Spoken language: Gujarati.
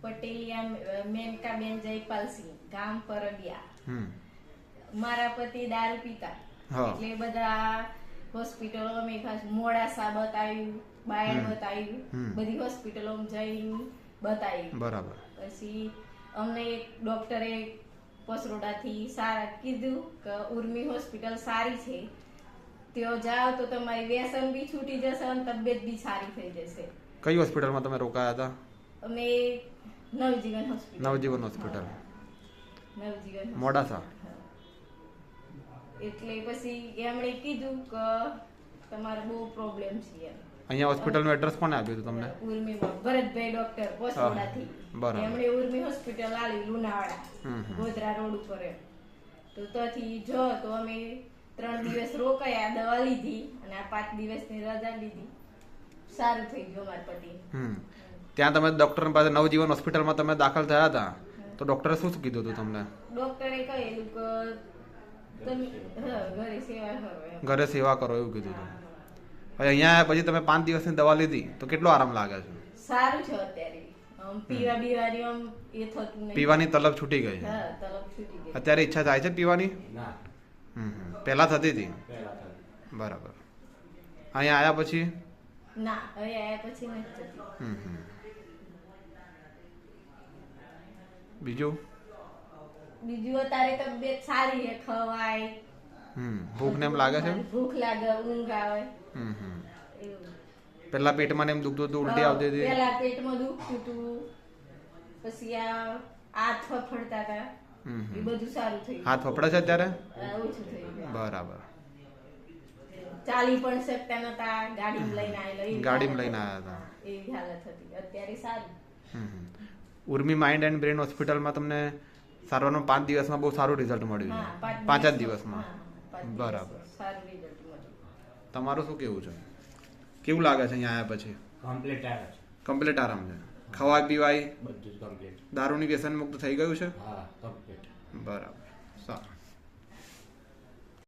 પટેલિયા મેનકાબેન જયપાલસિંહ, ગામ પરબિયા. મારા પતિ દારૂ પીતા, એટલે બધા હોસ્પિટલો અમે ખાસ મોડાસા બતાવ્યું, બાયડ બતાવ્યું, બધી હોસ્પિટલો જઈને બતાવ્યું. બરાબર. પછી અમને એક ડોક્ટરે પસરોડાથી સારા કીધું કે ઉર્મી હોસ્પિટલ સારી છે, ત્યાં જાઓ તો તમારી વ્યસન બી છૂટી જશે અને તબિયત બી સારી થઈ જશે. કઈ હોસ્પિટલમાં તમે રોકાયા હતા? અમે નવજીવન હોસ્પિટલ. નવજીવન હોસ્પિટલ, નવજીવન મોડાસા. એટલે પછી એમણે કીધું કે તમારે બહુ પ્રોબ્લેમ છે. અહીંયા હોસ્પિટલનું એડ્રેસ કોને આપ્યું હતું તમને? ઉર્મીમાં ભરતભાઈ ડોક્ટર પોસરોડાથી. એમણે ઉર્મી હોસ્પિટલ આલી લુણાવાડા, ગોધરા રોડ ઉપર. તો ત્યાંથી જો તો અમે 3 દિવસ રોકાયા, દવા લીધી અને આ 5 દિવસની રજા લીધી. સારું થઈ ગયું મારા પતિ. ત્યાં તમે ડોક્ટર પાસે નવજીવન હોસ્પિટલમાં તમે દાખલ થયા હતા, તો ડોક્ટરે શું કીધું હતું તમને? ડોક્ટરે કહેલું કે તમે ઘરે સેવા કરો. ઘરે સેવા કરો એવું કીધું હતું. હવે અહીંયા પછી તમે 5 દિવસની દવા લીધી તો કેટલો આરામ લાગે છે? સારું છે અત્યારે. પીવા બીવાની આમ એ થતું નહીં. પીવાની તલબ છૂટી ગઈ છે? હા, તલબ છૂટી ગઈ. અત્યારે ઈચ્છા થાય છે પીવાની? ના. પહેલા થતી હતી? બરાબર. અહીંયા આયા પછી? ના, હવે આયા પછી નથી થતી. બીજું અત્યારે તબિયત સારી છે, ખવાય. ભૂખ ને એમ લાગે છે? ભૂખ લાગે, ઊંઘ આવે. પેલા પેટમાં એમ દુખતું હતું, ઉલટી આવતી હતી? પેલા પેટમાં દુખતું હતું, પછી આ હાથ ફફડતા હતા, એ બધું સારું થઈ ગયું. હાથ ફફડે છે અત્યારે? ઓછું થઈ ગયું. બરાબર. ચાલી પણ શકતા નતા, ગાડીમાં લઈને આવેલા. ગાડીમાં લઈને આવ્યા હતા. એવી હાલત હતી. અત્યારે સારું. ઉર્મી માઇન્ડ એન્ડ બ્રેન હોસ્પિટલમાં તમને સારવારનું 5 દિવસમાં બહુ સારું રિઝલ્ટ મળ્યું છે? 5 જ દિવસમાં? બરાબર. સારું રિઝલ્ટ મળ્યું. તમારું શું કેવું છે? કેવું લાગે છે અહીંયા આવ્યા પછી? કમ્પ્લીટ આરામ છે. કમ્પ્લીટ આરામ છે? ખવાય પીવાય બધું જ કમ્પ્લીટ. દારૂની વ્યસન મુક્ત થઈ ગયું છે? હા, કમ્પ્લીટ. બરાબર. સારું.